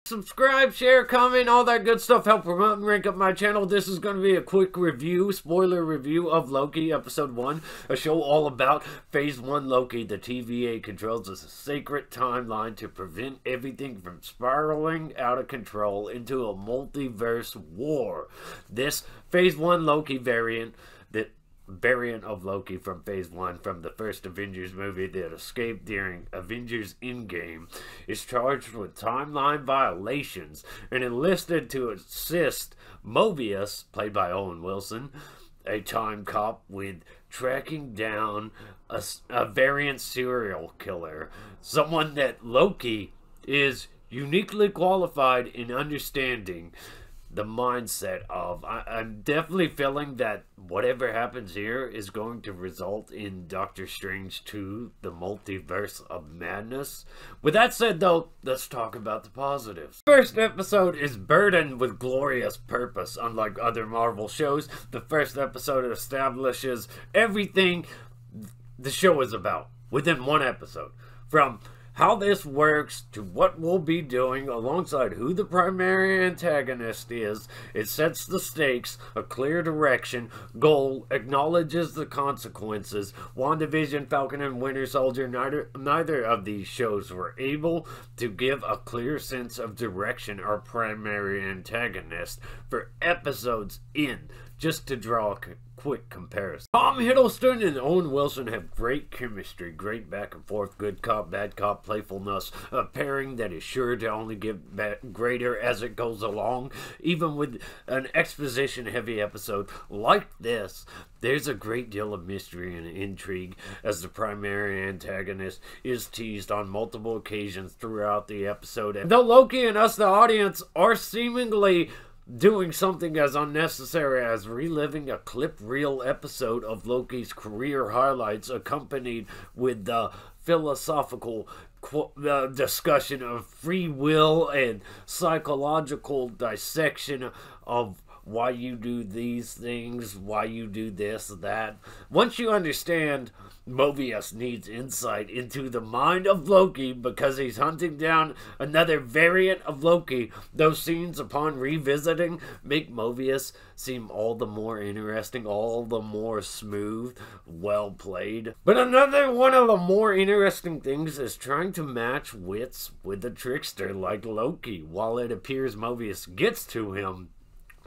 Subscribe, share, comment, all that good stuff. Help promote and rank up my channel. This is going to be a quick review, spoiler review of Loki Episode 1. A show all about Phase 1 Loki. The TVA controls a sacred timeline to prevent everything from spiraling out of control into a multiverse war. This Phase 1 Loki variant of Loki from Phase 1 from the first Avengers movie that escaped during Avengers Endgame is charged with timeline violations and enlisted to assist Mobius, played by Owen Wilson, a time cop, with tracking down a variant serial killer, someone that Loki is uniquely qualified in understanding the mindset of. I'm definitely feeling that whatever happens here is going to result in Doctor Strange 2, the Multiverse of Madness. With that said, though, let's talk about the positives. First episode is burdened with glorious purpose. Unlike other Marvel shows, the first episode establishes everything the show is about within one episode. From how this works to what we'll be doing alongside who the primary antagonist is. It sets the stakes, a clear direction, goal, acknowledges the consequences. WandaVision, Falcon, and Winter Soldier, neither of these shows were able to give a clear sense of direction or primary antagonist for episodes in. Just to draw a quick comparison, Tom Hiddleston and Owen Wilson have great chemistry, great back and forth, good cop, bad cop playfulness, a pairing that is sure to only get greater as it goes along. Even with an exposition-heavy episode like this, there's a great deal of mystery and intrigue as the primary antagonist is teased on multiple occasions throughout the episode. And though Loki and us, the audience, are seemingly doing something as unnecessary as reliving a clip reel episode of Loki's career highlights, accompanied with the philosophical discussion of free will and psychological dissection of why you do these things, why you do this, that. Once you understand Mobius needs insight into the mind of Loki because he's hunting down another variant of Loki, those scenes upon revisiting make Mobius seem all the more interesting, all the more smooth, well played. But another one of the more interesting things is trying to match wits with a trickster like Loki. While it appears Mobius gets to him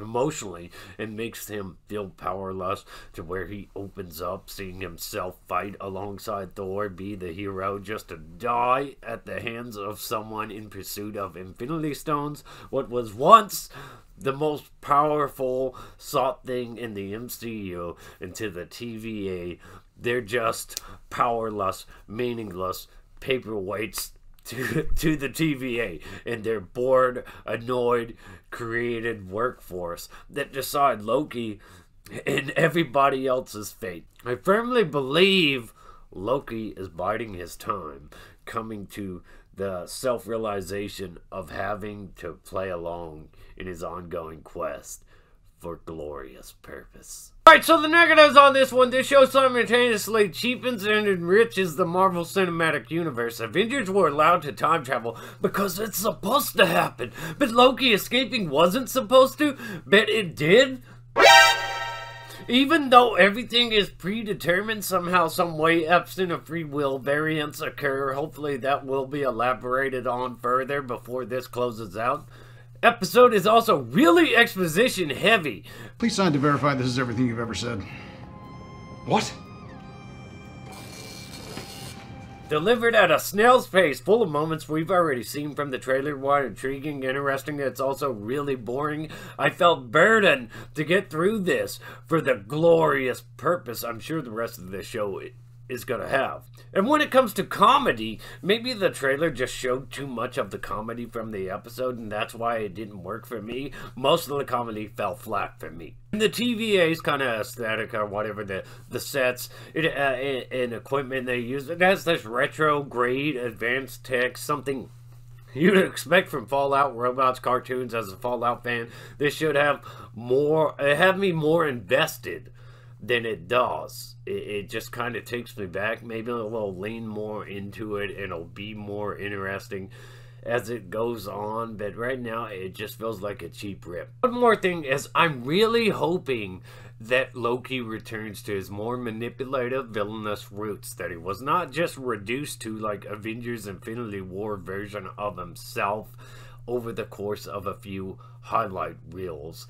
emotionally and makes him feel powerless, to where he opens up seeing himself fight alongside Thor, be the hero, just to die at the hands of someone in pursuit of Infinity Stones, what was once the most powerful sought thing in the MCU, into the TVA. They're just powerless, meaningless paperweights to the TVA and their bored, annoyed, created workforce that decide Loki and everybody else's fate. I firmly believe Loki is biding his time, coming to the self-realization of having to play along in his ongoing quest for glorious purpose. Alright, so the negatives on this one: this show simultaneously cheapens and enriches the Marvel Cinematic Universe. Avengers were allowed to time travel because it's supposed to happen, but Loki escaping wasn't supposed to, but it did. Even though everything is predetermined, somehow, some way, absent of free will, variants occur. Hopefully that will be elaborated on further before this closes out. Episode is also really exposition heavy. Please sign to verify this is everything you've ever said. What? Delivered at a snail's pace, full of moments we've already seen from the trailer. While intriguing, interesting, it's also really boring. I felt burdened to get through this for the glorious purpose I'm sure the rest of the show is gonna have. And when it comes to comedy, maybe the trailer just showed too much of the comedy from the episode, and that's why it didn't work for me. Most of the comedy fell flat for me. And the TVA's kind of aesthetic, or whatever, the sets and equipment they use, it has this retro grade advanced tech, something you'd expect from Fallout robots cartoons. As a Fallout fan, this should have me more invested than it does. It just kind of takes me back. Maybe a little lean more into it and it'll be more interesting. as it goes on, but right now it just feels like a cheap rip. One more thing is, I'm really hoping that Loki returns to his more manipulative, villainous roots, that he was not just reduced to like Avengers Infinity War version of himself over the course of a few highlight reels.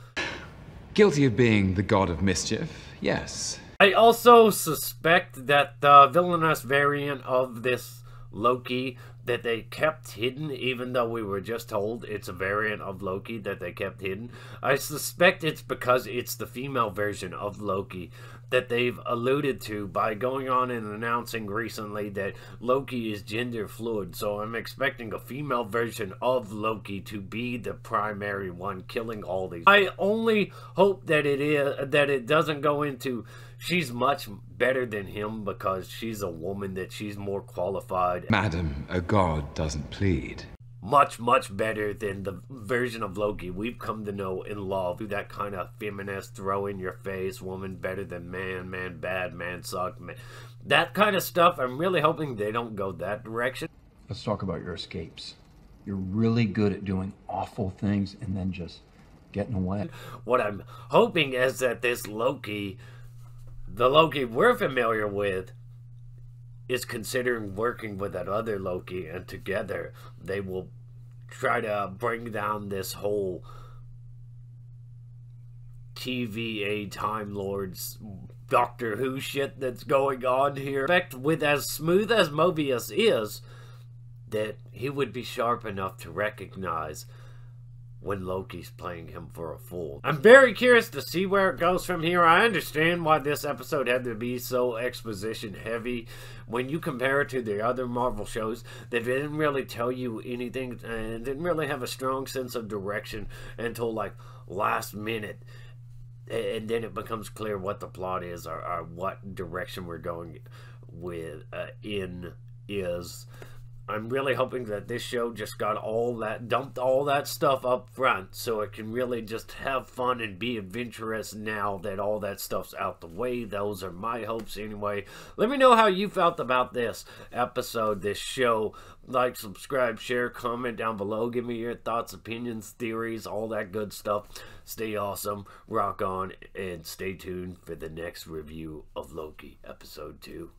Guilty of being the God of Mischief, yes. I also suspect that the villainous variant of this Loki that they kept hidden, even though we were just told it's a variant of Loki that they kept hidden, I suspect it's because it's the female version of Loki that they've alluded to by going on and announcing recently that Loki is gender fluid. So I'm expecting a female version of Loki to be the primary one killing all these. I only hope that it doesn't go into she's much better than him because she's a woman, that she's more qualified. Madam, a god doesn't plead. Much, much better than the version of Loki we've come to know and love. That kind of feminist, throw in your face, woman better than man, man bad, man suck, man. That kind of stuff, I'm really hoping they don't go that direction. Let's talk about your escapes. You're really good at doing awful things and then just getting away. What I'm hoping is that this Loki, the Loki we're familiar with, is considering working with that other Loki, and together they will try to bring down this whole TVA Time Lords Doctor Who shit that's going on here. In fact, with as smooth as Mobius is, that he would be sharp enough to recognize when Loki's playing him for a fool. I'm very curious to see where it goes from here. I understand why this episode had to be so exposition heavy when you compare it to the other Marvel shows that didn't really tell you anything and didn't really have a strong sense of direction until like last minute. And then it becomes clear what the plot is, or what direction we're going with is. I'm really hoping that this show just got dumped all that stuff up front so it can really just have fun and be adventurous now that all that stuff's out the way. Those are my hopes anyway. Let me know how you felt about this episode, this show. Like, subscribe, share, comment down below. Give me your thoughts, opinions, theories, all that good stuff. Stay awesome, rock on, and stay tuned for the next review of Loki episode 2.